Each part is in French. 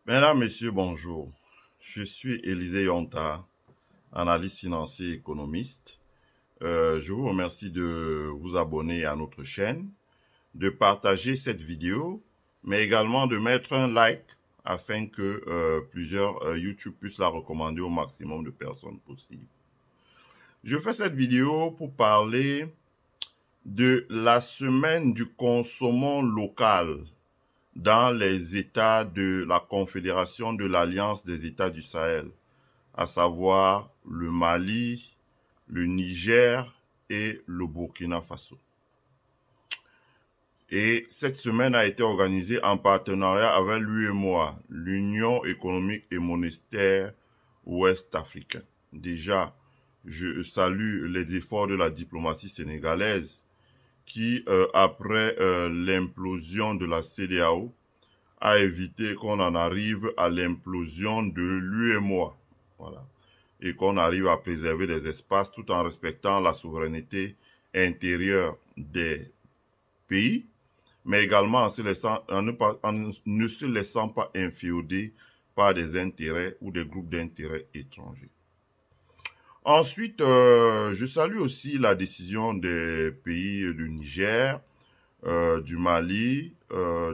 Mesdames, Messieurs, bonjour. Je suis Élisée Yonta, analyste financier et économiste. Je vous remercie de vous abonner à notre chaîne, de partager cette vidéo, mais également de mettre un like afin que plusieurs YouTube puissent la recommander au maximum de personnes possible. Je fais cette vidéo pour parler de la semaine du consommant local dans les États de la Confédération de l'Alliance des États du Sahel, à savoir le Mali, le Niger et le Burkina Faso. Et cette semaine a été organisée en partenariat avec l'UEMOA, l'Union économique et monétaire ouest-africaine. Déjà, je salue les efforts de la diplomatie sénégalaise qui, après l'implosion de la CEDEAO, a évité qu'on en arrive à l'implosion de l'UEMOA. Voilà. Et qu'on arrive à préserver des espaces tout en respectant la souveraineté intérieure des pays, mais également en ne se laissant pas inféoder par des intérêts ou des groupes d'intérêts étrangers. Ensuite, je salue aussi la décision des pays du Niger, du Mali,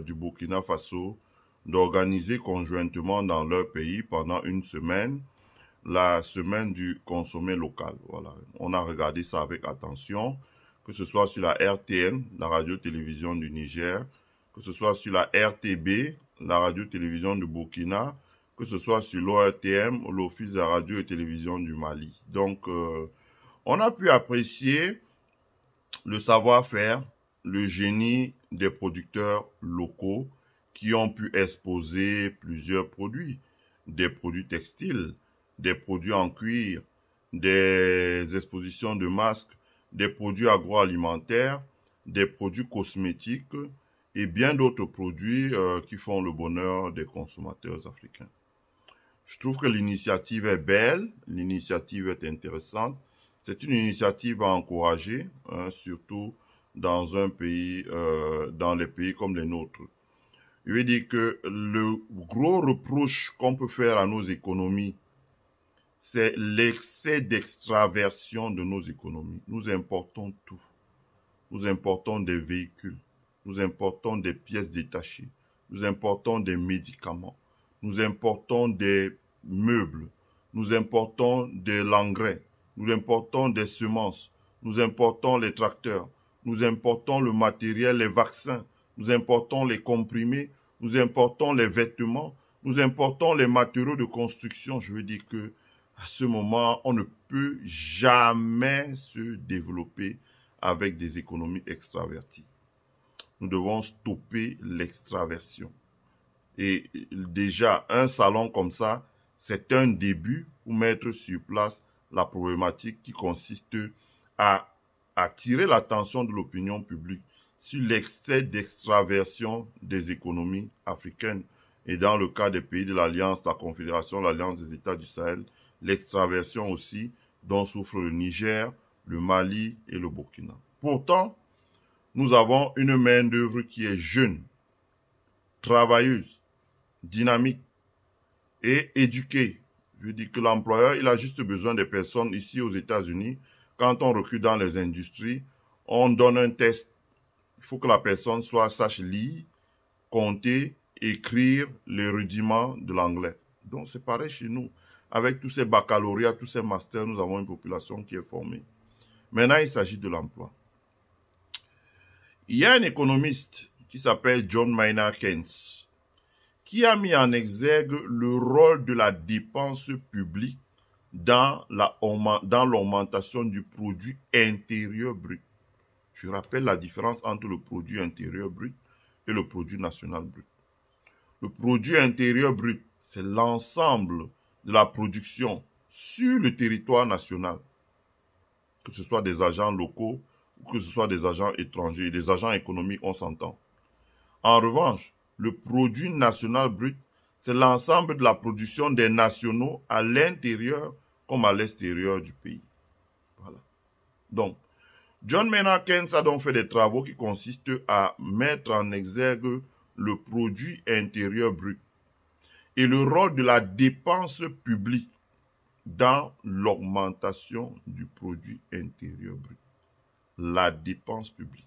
du Burkina Faso, d'organiser conjointement dans leur pays pendant une semaine la semaine du consommé local. Voilà. On a regardé ça avec attention, que ce soit sur la RTN, la radio-télévision du Niger, que ce soit sur la RTB, la radio-télévision du Burkina, que ce soit sur l'ORTM, l'Office de la radio et télévision du Mali. Donc, on a pu apprécier le savoir-faire, le génie des producteurs locaux qui ont pu exposer plusieurs produits, des produits textiles, des produits en cuir, des expositions de masques, des produits agroalimentaires, des produits cosmétiques et bien d'autres produits qui font le bonheur des consommateurs africains. Je trouve que l'initiative est belle, l'initiative est intéressante. C'est une initiative à encourager, hein, surtout dans un pays, dans les pays comme les nôtres. Je veux dire que le gros reproche qu'on peut faire à nos économies, c'est l'excès d'extraversion de nos économies. Nous importons tout. Nous importons des véhicules, nous importons des pièces détachées, nous importons des médicaments, nous importons des meubles, nous importons de l'engrais, nous importons des semences, nous importons les tracteurs, nous importons le matériel, les vaccins, nous importons les comprimés, nous importons les vêtements, nous importons les matériaux de construction. Je veux dire que à ce moment, on ne peut jamais se développer avec des économies extraverties. Nous devons stopper l'extraversion. Et déjà, un salon comme ça, c'est un début pour mettre sur place la problématique qui consiste à attirer l'attention de l'opinion publique sur l'excès d'extraversion des économies africaines. Et dans le cas des pays de l'Alliance, la Confédération, l'Alliance des États du Sahel, l'extraversion aussi dont souffrent le Niger, le Mali et le Burkina. Pourtant, nous avons une main-d'œuvre qui est jeune, travailleuse, dynamique et éduquée. Je dis que l'employeur, il a juste besoin des personnes ici aux États-Unis. Quand on recrute dans les industries, on donne un test. Il faut que la personne sache lire, compter, écrire les rudiments de l'anglais. Donc c'est pareil chez nous. Avec tous ces baccalauréats, tous ces masters, nous avons une population qui est formée. Maintenant, il s'agit de l'emploi. Il y a un économiste qui s'appelle John Maynard Keynes qui a mis en exergue le rôle de la dépense publique dans l'augmentation du produit intérieur brut. Je rappelle la différence entre le produit intérieur brut et le produit national brut. Le produit intérieur brut, c'est l'ensemble de la production sur le territoire national, que ce soit des agents locaux ou que ce soit des agents étrangers, des agents économiques, on s'entend. En revanche, le produit national brut, c'est l'ensemble de la production des nationaux à l'intérieur comme à l'extérieur du pays. Voilà. Donc, John Maynard Keynes a donc fait des travaux qui consistent à mettre en exergue le produit intérieur brut. et le rôle de la dépense publique dans l'augmentation du produit intérieur brut. La dépense publique.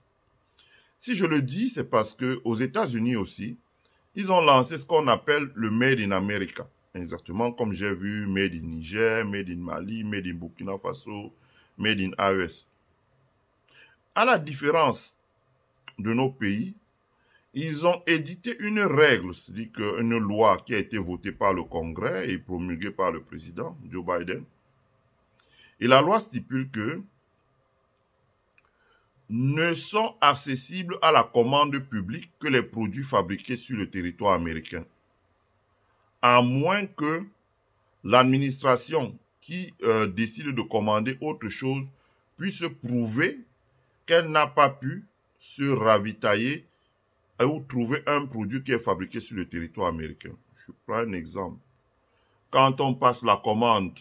Si je le dis, c'est parce que aux États-Unis aussi, ils ont lancé ce qu'on appelle le Made in America. Exactement comme j'ai vu Made in Niger, Made in Mali, Made in Burkina Faso, Made in AES. À la différence de nos pays, ils ont édité une règle, c'est-à-dire une loi qui a été votée par le Congrès et promulguée par le président Joe Biden. Et la loi stipule que ne sont accessibles à la commande publique que les produits fabriqués sur le territoire américain, à moins que l'administration qui décide de commander autre chose puisse prouver qu'elle n'a pas pu se ravitailler ou trouver un produit qui est fabriqué sur le territoire américain. Je prends un exemple. Quand on passe la commande,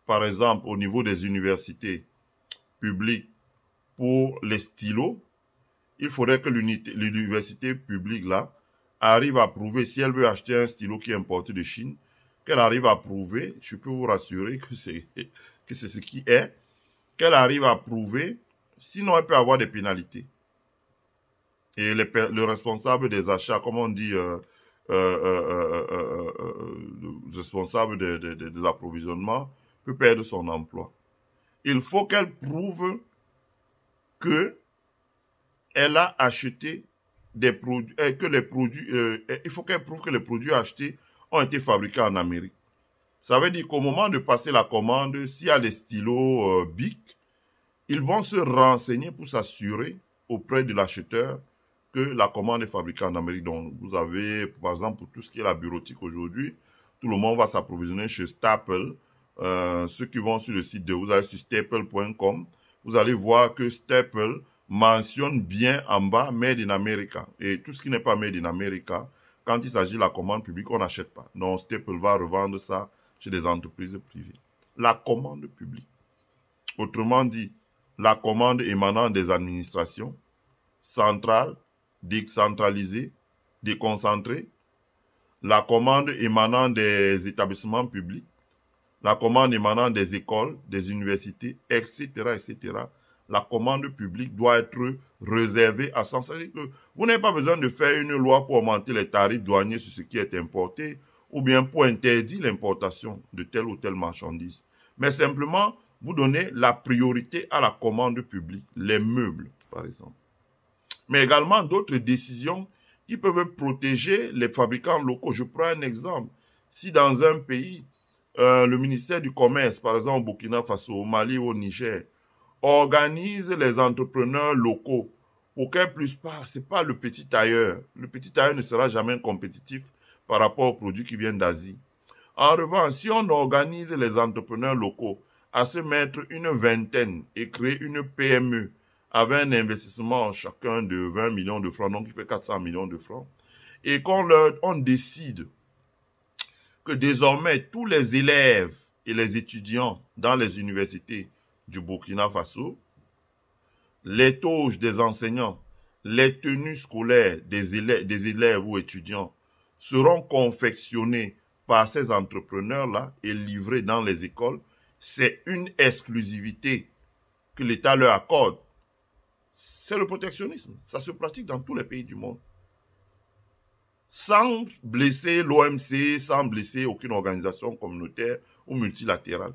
par exemple, au niveau des universités publiques pour les stylos, il faudrait que l'université publique là arrive à prouver, si elle veut acheter un stylo qui est importé de Chine, qu'elle arrive à prouver, je peux vous rassurer que c'est ce qui est, qu'elle arrive à prouver, sinon elle peut avoir des pénalités. Et le responsable des achats, comme on dit, le responsable des approvisionnements, peut perdre son emploi. Il faut qu'elle prouve que elle a acheté des produits, que les produits, il faut qu'elle prouve que les produits achetés ont été fabriqués en Amérique. Ça veut dire qu'au moment de passer la commande, s'il y a des stylos BIC, ils vont se renseigner pour s'assurer auprès de l'acheteur que la commande est fabriquée en Amérique. Donc, vous avez, par exemple, pour tout ce qui est la bureautique aujourd'hui, tout le monde va s'approvisionner chez Staple. Ceux qui vont sur le site vous allez sur staple.com, vous allez voir que Staple mentionne bien en bas Made in America. Et tout ce qui n'est pas Made in America, quand il s'agit de la commande publique, on n'achète pas. Donc, Staple va revendre ça chez des entreprises privées. La commande publique. Autrement dit, la commande émanant des administrations centrales, décentralisées, déconcentrées, la commande émanant des établissements publics, la commande émanant des écoles, des universités, etc., etc. La commande publique doit être réservée à ça. C'est-à-dire que vous n'avez pas besoin de faire une loi pour augmenter les tarifs douaniers sur ce qui est importé ou bien pour interdire l'importation de telle ou telle marchandise. Mais simplement, vous donnez la priorité à la commande publique, les meubles, par exemple. Mais également d'autres décisions qui peuvent protéger les fabricants locaux. Je prends un exemple. Si dans un pays, le ministère du Commerce, par exemple au Burkina Faso, au Mali ou au Niger, organise les entrepreneurs locaux pour qu'elles puissent pas, c'est pas le petit tailleur. Le petit tailleur ne sera jamais compétitif par rapport aux produits qui viennent d'Asie. En revanche, si on organise les entrepreneurs locaux à se mettre une vingtaine et créer une PME avec un investissement chacun de 20 millions de francs, donc il fait 400 millions de francs, et on décide que désormais tous les élèves et les étudiants dans les universités du Burkina Faso, les toges des enseignants, les tenues scolaires des élèves ou étudiants seront confectionnés par ces entrepreneurs-là et livrés dans les écoles. C'est une exclusivité que l'État leur accorde. C'est le protectionnisme. Ça se pratique dans tous les pays du monde. Sans blesser l'OMC, sans blesser aucune organisation communautaire ou multilatérale.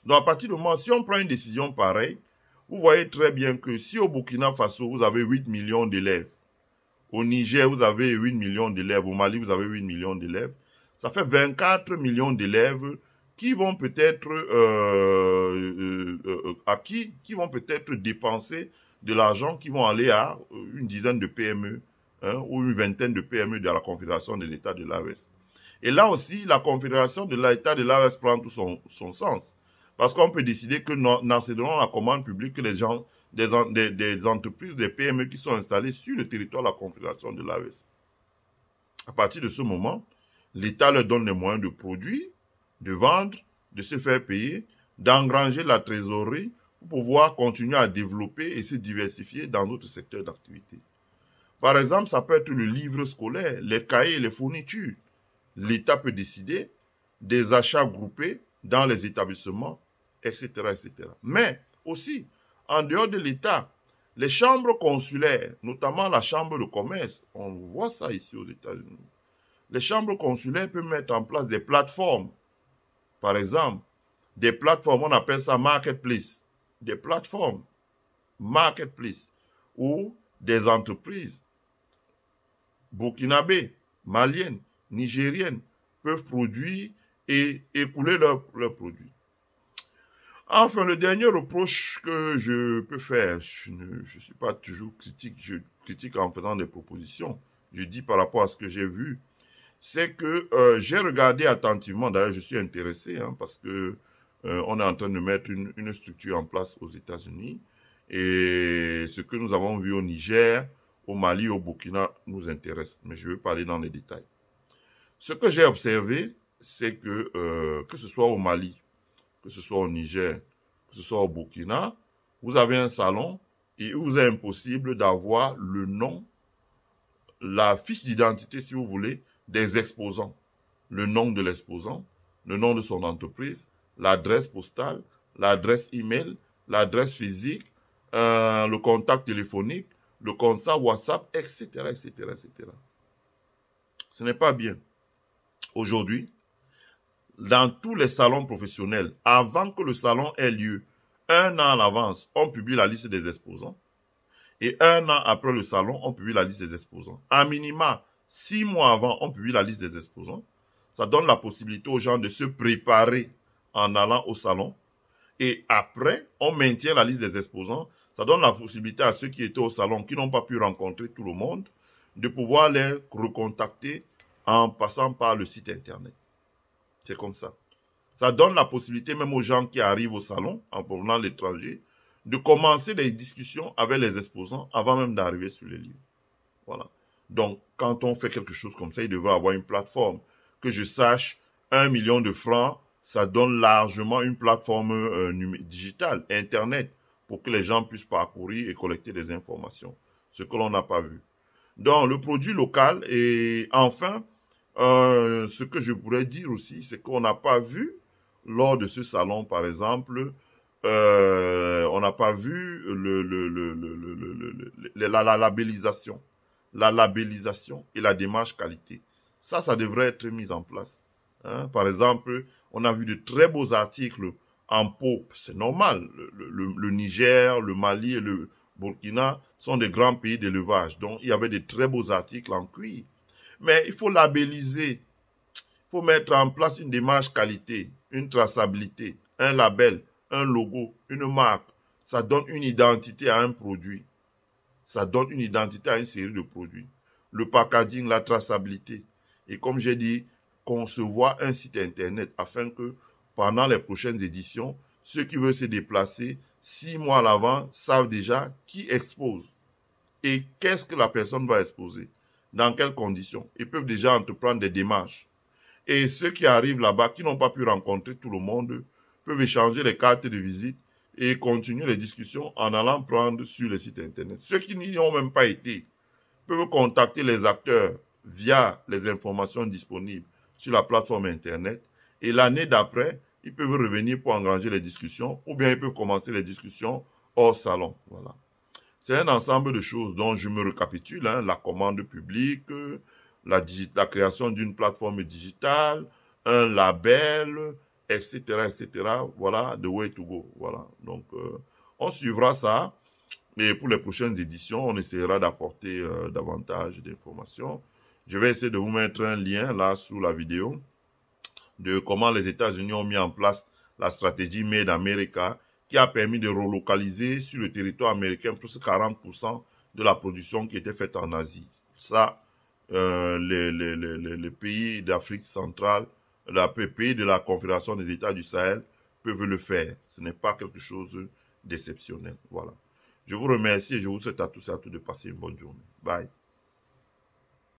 Donc à partir du moment, si on prend une décision pareille, vous voyez très bien que si au Burkina Faso, vous avez 8 millions d'élèves, au Niger, vous avez 8 millions d'élèves, au Mali, vous avez 8 millions d'élèves, ça fait 24 millions d'élèves qui vont peut-être qui vont peut-être dépenser de l'argent qui vont aller à une dizaine de PME ou une vingtaine de PME de la Confédération de l'État de l'AES. Et là aussi, la Confédération de l'État de l'AES prend tout son sens. Parce qu'on peut décider que nous céderons la commande publique que les gens, des entreprises, des PME qui sont installées sur le territoire de la Confédération de l'AES. À partir de ce moment, l'État leur donne les moyens de produire, de vendre, de se faire payer, d'engranger la trésorerie pour pouvoir continuer à développer et se diversifier dans d'autres secteurs d'activité. Par exemple, ça peut être le livre scolaire, les cahiers, les fournitures, l'État peut décider des achats groupés dans les établissements, etc., etc. Mais aussi, en dehors de l'État, les chambres consulaires, notamment la chambre de commerce, on voit ça ici aux États-Unis. Les chambres consulaires peuvent mettre en place des plateformes. Par exemple, des plateformes, on appelle ça marketplace. Des plateformes marketplace où des entreprises burkinabées, maliennes, nigériennes peuvent produire et écouler leurs produits. Enfin, le dernier reproche que je peux faire, je ne suis pas toujours critique, je critique en faisant des propositions, je dis par rapport à ce que j'ai vu, c'est que j'ai regardé attentivement, d'ailleurs je suis intéressé, hein, parce que on est en train de mettre une structure en place aux États-Unis, et ce que nous avons vu au Niger, au Mali, au Burkina nous intéresse, mais je vais parler dans les détails. Ce que j'ai observé, c'est que ce soit au Mali, que ce soit au Niger, que ce soit au Burkina, vous avez un salon et il vous est impossible d'avoir le nom, la fiche d'identité, si vous voulez, des exposants. Le nom de l'exposant, le nom de son entreprise, l'adresse postale, l'adresse email, l'adresse physique, le contact téléphonique, le contact WhatsApp, etc., etc., etc. Ce n'est pas bien. Aujourd'hui, dans tous les salons professionnels, avant que le salon ait lieu, 1 an à l'avance, on publie la liste des exposants. Et 1 an après le salon, on publie la liste des exposants. À minima, 6 mois avant, on publie la liste des exposants. Ça donne la possibilité aux gens de se préparer en allant au salon. Et après, on maintient la liste des exposants. Ça donne la possibilité à ceux qui étaient au salon, qui n'ont pas pu rencontrer tout le monde, de pouvoir les recontacter en passant par le site internet. C'est comme ça. Ça donne la possibilité même aux gens qui arrivent au salon, en provenant de l'étranger, de commencer les discussions avec les exposants avant même d'arriver sur les lieux. Voilà. Donc, quand on fait quelque chose comme ça, il devrait avoir une plateforme. Que je sache, 1 million de francs, ça donne largement une plateforme digitale, Internet, pour que les gens puissent parcourir et collecter des informations. Ce que l'on n'a pas vu. Donc, le produit local et enfin, ce que je pourrais dire aussi, c'est qu'on n'a pas vu, lors de ce salon, par exemple, on n'a pas vu la labellisation. La labellisation et la démarche qualité. Ça devrait être mis en place. Hein? Par exemple, on a vu de très beaux articles en peau. C'est normal. Le Niger, le Mali et le Burkina sont des grands pays d'élevage. Donc, il y avait de très beaux articles en cuir. Mais il faut labelliser. Il faut mettre en place une démarche qualité, une traçabilité, un label, un logo, une marque. Ça donne une identité à un produit. Ça donne une identité à une série de produits. Le packaging, la traçabilité. Et comme j'ai dit, concevoir un site internet afin que pendant les prochaines éditions, ceux qui veulent se déplacer 6 mois à l'avant savent déjà qui expose et qu'est-ce que la personne va exposer, dans quelles conditions. Ils peuvent déjà entreprendre des démarches. Et ceux qui arrivent là-bas, qui n'ont pas pu rencontrer tout le monde, peuvent échanger les cartes de visite et continuer les discussions en allant prendre sur le site internet. Ceux qui n'y ont même pas été peuvent contacter les acteurs via les informations disponibles sur la plateforme internet et l'année d'après, ils peuvent revenir pour engranger les discussions ou bien ils peuvent commencer les discussions hors salon. Voilà. C'est un ensemble de choses dont je me récapitule, hein, la commande publique, la création d'une plateforme digitale, un label, etc., etc. Voilà, the way to go. Voilà. Donc, on suivra ça. Et pour les prochaines éditions, on essaiera d'apporter davantage d'informations. Je vais essayer de vous mettre un lien là sous la vidéo de comment les États-Unis ont mis en place la stratégie Made America qui a permis de relocaliser sur le territoire américain plus de 40% de la production qui était faite en Asie. Ça, les pays d'Afrique centrale, les pays de la Confédération des États du Sahel peuvent le faire. Ce n'est pas quelque chose d'exceptionnel. Voilà. Je vous remercie et je vous souhaite à tous et à toutes de passer une bonne journée. Bye.